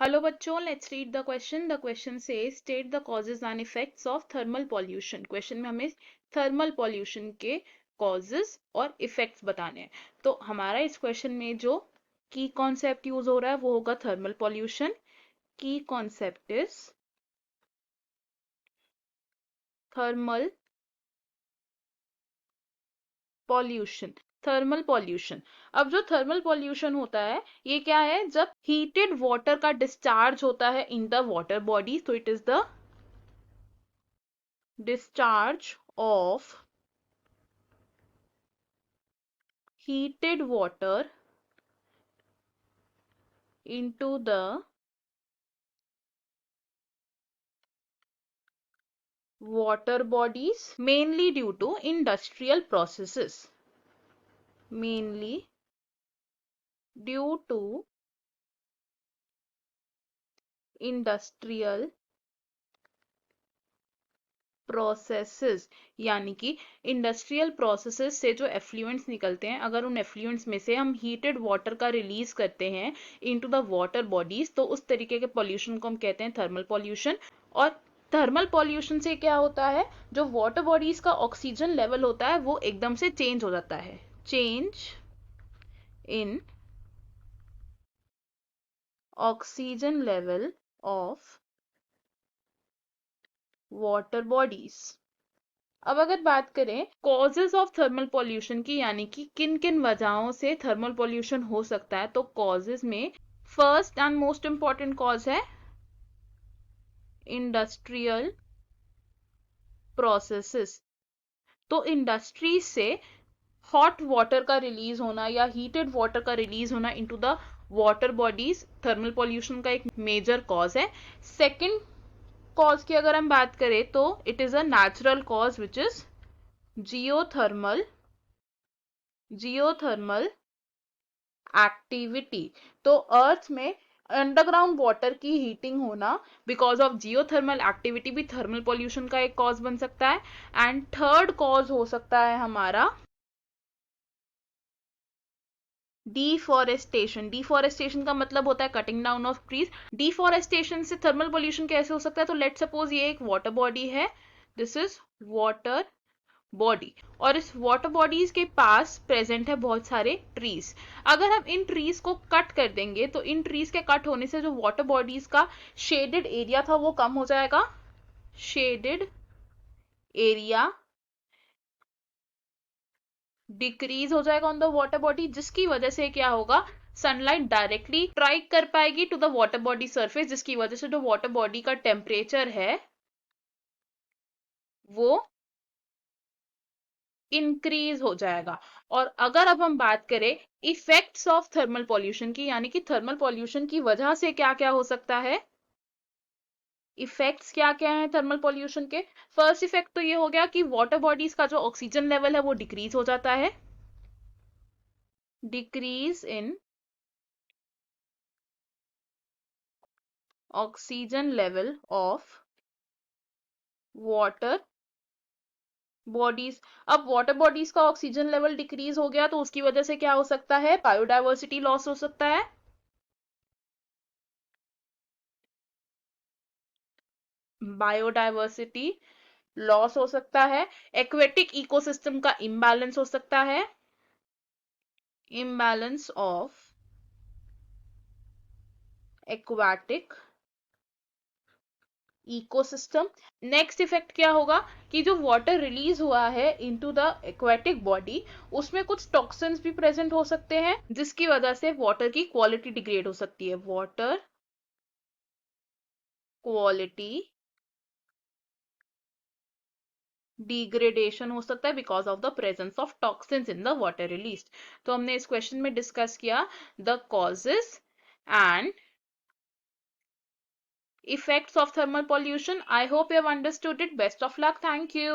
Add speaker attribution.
Speaker 1: Hello बच्चों, let's read the question. The question says state the causes and effects of thermal pollution. Question में हमें thermal pollution के causes और effects बताने हैं. तो हमारा इस क्वेश्चन में जो की कॉन्सेप्ट यूज हो रहा है वो होगा थर्मल पॉल्यूशन. की concept is thermal pollution. Thermal pollution. अब जो थर्मल पॉल्यूशन होता है ये क्या है? जब हीटेड वाटर का डिस्चार्ज होता है इन द वाटर बॉडी, तो it is the discharge of heated water into the water bodies, mainly due to industrial processes. Mainly due to industrial processes. यानी कि इंडस्ट्रियल प्रोसेसेस से जो एफ्लुएंट्स निकलते हैं, अगर उन एफ्लुएंट्स में से हम हीटेड वाटर का रिलीज करते हैं इनटू द वाटर बॉडीज, तो उस तरीके के पॉल्यूशन को हम कहते हैं थर्मल पॉल्यूशन. और थर्मल पॉल्यूशन से क्या होता है? जो वाटर बॉडीज का ऑक्सीजन लेवल होता है वो एकदम से चेंज हो जाता है. Change in oxygen level of water bodies. अब अगर बात करें कॉजेज ऑफ थर्मल पॉल्यूशन की, यानी कि किन किन वजहों से थर्मल पॉल्यूशन हो सकता है, तो कॉजेज में first and most important cause है इंडस्ट्रियल प्रोसेसेस. तो इंडस्ट्री से हॉट वाटर का रिलीज होना या हीटेड वाटर का रिलीज होना into the water bodies thermal pollution का एक मेजर कॉज है. सेकेंड कॉज की अगर हम बात करें तो it is a natural cause which is geothermal activity. तो अर्थ में अंडरग्राउंड वाटर की हीटिंग होना बिकॉज ऑफ जियोथर्मल एक्टिविटी भी थर्मल पॉल्यूशन का एक कॉज बन सकता है. एंड थर्ड कॉज हो सकता है हमारा डिफॉरेस्टेशन. डिफॉरेस्टेशन का मतलब होता है cutting down of trees. Deforestation से थर्मल पॉल्यूशन कैसे हो सकता है? तो लेट सपोज ये एक वाटर बॉडी है, दिस इज वाटर बॉडी, और इस वाटर बॉडीज के पास प्रेजेंट है बहुत सारे ट्रीज. अगर हम इन ट्रीज को कट कर देंगे तो इन ट्रीज के कट होने से जो वाटर बॉडीज का शेडेड एरिया था वो कम हो जाएगा. शेडेड एरिया डिक्रीज हो जाएगा ऑन द वाटर बॉडी, जिसकी वजह से क्या होगा? सनलाइट डायरेक्टली स्ट्राइक कर पाएगी to the water body surface, जिसकी वजह से जो वाटर बॉडी का टेम्परेचर है वो इंक्रीज हो जाएगा. और अगर अब हम बात करें इफेक्ट्स ऑफ थर्मल पॉल्यूशन की, यानी कि थर्मल पॉल्यूशन की वजह से क्या क्या हो सकता है, इफेक्ट्स क्या क्या हैं थर्मल पॉल्यूशन के. फर्स्ट इफेक्ट तो ये हो गया कि वाटर बॉडीज का जो ऑक्सीजन लेवल है वो डिक्रीज हो जाता है. Decrease in oxygen level of water bodies. अब वाटर बॉडीज का ऑक्सीजन लेवल डिक्रीज हो गया तो उसकी वजह से क्या हो सकता है? बायोडायवर्सिटी लॉस हो सकता है. बायोडायवर्सिटी लॉस हो सकता है. एक्वेटिक इकोसिस्टम का इम्बैलेंस हो सकता है. Imbalance of aquatic ecosystem. Next effect क्या होगा कि जो वाटर रिलीज हुआ है इनटू द एक्वेटिक बॉडी उसमें कुछ टॉक्सिन्स भी प्रेजेंट हो सकते हैं, जिसकी वजह से वाटर की क्वालिटी डिग्रेड हो सकती है. वाटर क्वालिटी डिग्रेडेशन हो सकता है because of the presence of toxins in the water released. तो हमने इस क्वेश्चन में डिस्कस किया the causes and effects of thermal pollution. I hope you have understood it. Best of luck. Thank you.